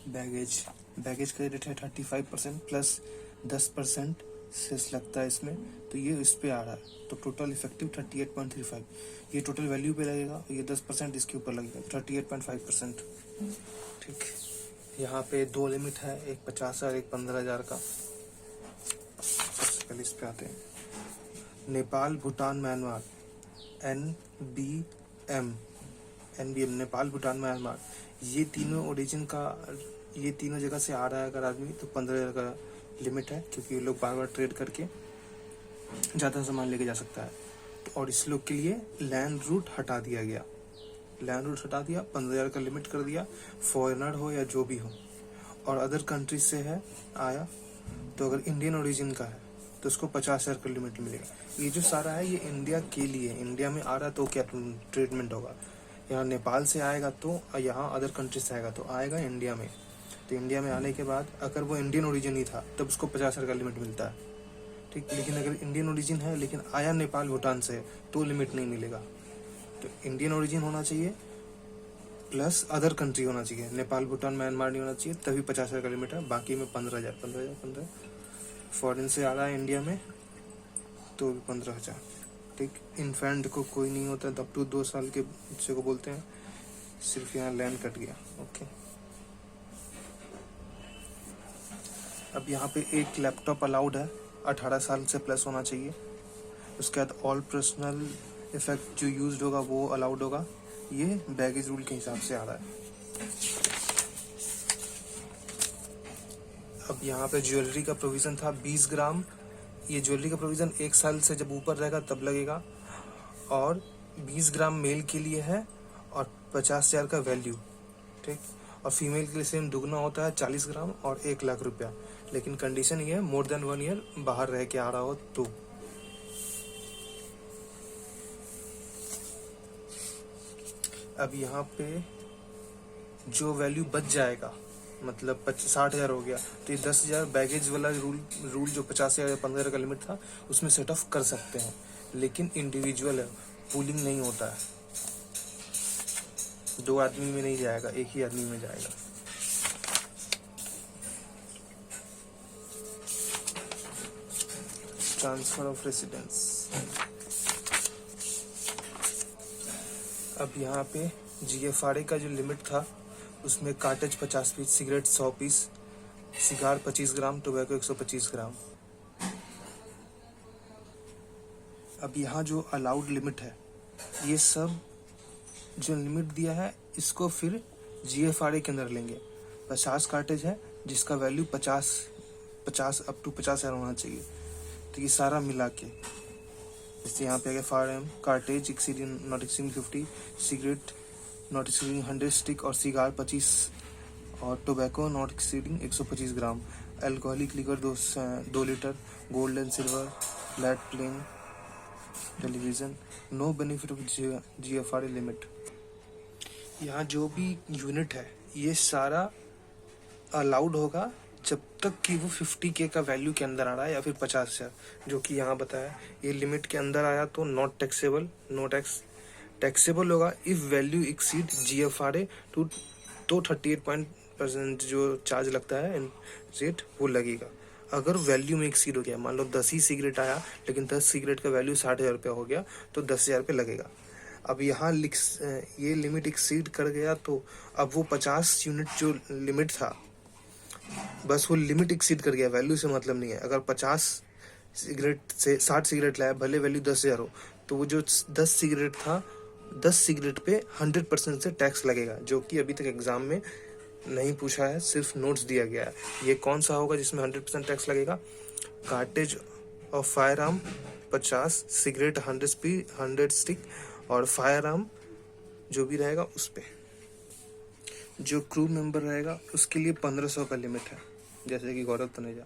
Baggage का rate है 35% plus 10% cess लगता है इसमें, तो ये इस पे आ रहा है। तो टोटल इफेक्टिव 38.35, ये टोटल वैल्यू पे लगेगा, ये 10% इसके ऊपर लगेगा, 38.5%। ठीक, यहाँ पे दो लिमिट है, एक 50,000 एक 15,000 का। सबसे पहले इस पे आते हैं। Nepal Bhutan Myanmar NBM Nepal Bhutan Myanmar, ये तीनों ओरिजिन का, ये तीनों जगह से आ रहा है अगर आदमी, तो 15,000 का लिमिट है, क्योंकि ये लोग बार बार ट्रेड करके ज़्यादा सामान लेके जा सकता है। तो और इस लोग के लिए लैंड रूट हटा दिया गया, 15,000 का लिमिट कर दिया, फॉरेनर हो या जो भी हो। और अदर कंट्रीज से है आया, तो अगर इंडियन ओरिजिन का है तो उसको 50,000 का लिमिट मिलेगा। ये जो सारा है ये इंडिया के लिए, इंडिया में आ रहा तो क्या ट्रीटमेंट होगा। यहाँ नेपाल से आएगा तो, यहाँ अदर कंट्री से आएगा तो आएगा इंडिया में। तो इंडिया में आने के बाद अगर वो इंडियन ओरिजिन ही था तब उसको 50,000 का लिमिट मिलता है। ठीक, लेकिन अगर इंडियन ओरिजिन है लेकिन आया नेपाल भूटान से तो लिमिट नहीं मिलेगा। तो इंडियन ओरिजिन होना चाहिए प्लस अदर कंट्री होना चाहिए, नेपाल भूटान म्यांमार नहीं होना चाहिए, तभी 50,000 का लिमिट है। बाकी में 15,000 फॉरेन से आ रहा है इंडिया में तो भी 15,000। ठीक, इन्फेंट को कोई नहीं होता, अप टू 2 साल के बच्चे को बोलते हैं, सिर्फ यहाँ लैंड कट गया। ओके, अब यहाँ पे एक लैपटॉप अलाउड है, 18 साल से प्लस होना चाहिए। उसके बाद ऑल पर्सनल इफेक्ट जो यूज्ड होगा वो अलाउड होगा। ये बैगेज रूल के हिसाब से आ रहा है। अब यहाँ पे ज्वेलरी का प्रोविजन था 20 ग्राम। ये ज्वेलरी का प्रोविजन 1 साल से जब ऊपर रहेगा तब लगेगा, और 20 ग्राम मेल के लिए है और 50,000 का वैल्यू। ठीक, और फीमेल के लिए सेम दुगना होता है 40 ग्राम और 1 लाख रुपया। लेकिन कंडीशन ये है मोर देन 1 ईयर बाहर रह के आ रहा हो तो। अब यहाँ पे जो वैल्यू बच जाएगा, मतलब 60,000 हो गया, तो ये 10,000 बैगेज वाला रूल जो 50,000 या 15,000 का लिमिट था उसमें सेट ऑफ कर सकते हैं, लेकिन इंडिविजुअल है, पूलिंग नहीं होता है। 2 आदमी में नहीं जाएगा, एक ही आदमी में जाएगा। Transfer of residence. अब यहाँ पे GFRA का जो लिमिट था उसमें cartridge 50 piece, cigarette 100 piece, cigar 25 gram, tobacco 125 gram. अब यहाँ जो अलाउड लिमिट है, ये सब जो लिमिट दिया है इसको फिर GFRA के अंदर लेंगे। 50 कार्टेज है जिसका वैल्यू 50 अप टू 50,000 होना चाहिए। तो ये सारा मिला के, जैसे यहाँ पे आगे fire cartridge not exceeding 50, cigarette not exceeding 100 stick और सिगार 25, और tobacco not exceeding 125 gram, alcoholic liquor 2 litre, gold and silver, flat plane television, no benefit of GFRA limit. यहाँ जो भी यूनिट है ये सारा अलाउड होगा जब तक कि वो 50K का वैल्यू के अंदर आ रहा है या फिर 50,000, जो कि यहाँ बताया। ये लिमिट के अंदर आया तो not taxable, no tax. Taxable होगा इफ वैल्यू एक्सीड GFRA तो 38% जो चार्ज लगता है रेट वो लगेगा। अगर वैल्यू में एक्सीड हो गया, मान लो 10 ही सिगरेट आया लेकिन 10 सिगरेट का वैल्यू 60,000 रुपया हो गया तो 10,000 रुपये लगेगा। अब यहाँ ये लिमिट एक्सीड कर गया तो अब वो 50 यूनिट जो लिमिट था, बस वो लिमिट एक्सीड कर गया, वैल्यू से मतलब नहीं है। अगर 50 सिगरेट से 60 सिगरेट लाया, भले वैल्यू 10,000 हो, तो वो जो 10 सिगरेट था, 10 सिगरेट पे 100% से टैक्स लगेगा, जो कि अभी तक एग्जाम में नहीं पूछा है, सिर्फ नोट्स दिया गया है। ये कौन सा होगा जिसमें 100% टैक्स लगेगा? Cartridge of firearm 50, cigarette 100 stick और फायर आर्म जो भी रहेगा उस पे। जो क्रू मेंबर रहेगा उसके लिए 1500 का लिमिट है, जैसे कि गौरव तनेजा।